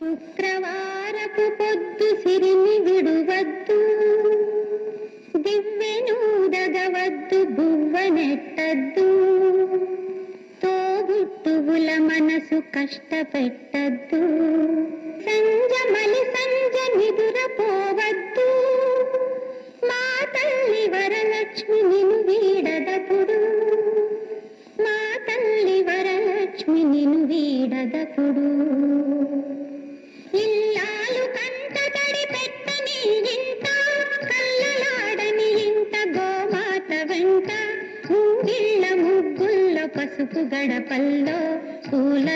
శుక్రవారపు పొద్దు సిరిని విడువద్దు, దివ్వెనూదగవద్దు, బువ్వనెట్టద్దు, తోబుట్టువుల మనసు కష్టపెట్టద్దు, సంజమలి సంజ నిదురపోవద్దు, మా తల్లి వరలక్ష్మి నిను వీడదపుడు, మా తల్లి వరలక్ష్మి నిను వీడదపుడు. ఇల్లాలు కంట తడి పెట్టని ఇంత, కల్లలాడని ఇంత, గోమాత వెంట ముంగిళ్ళ ముగ్గుల్లో పసుపు గడపల్లో పూల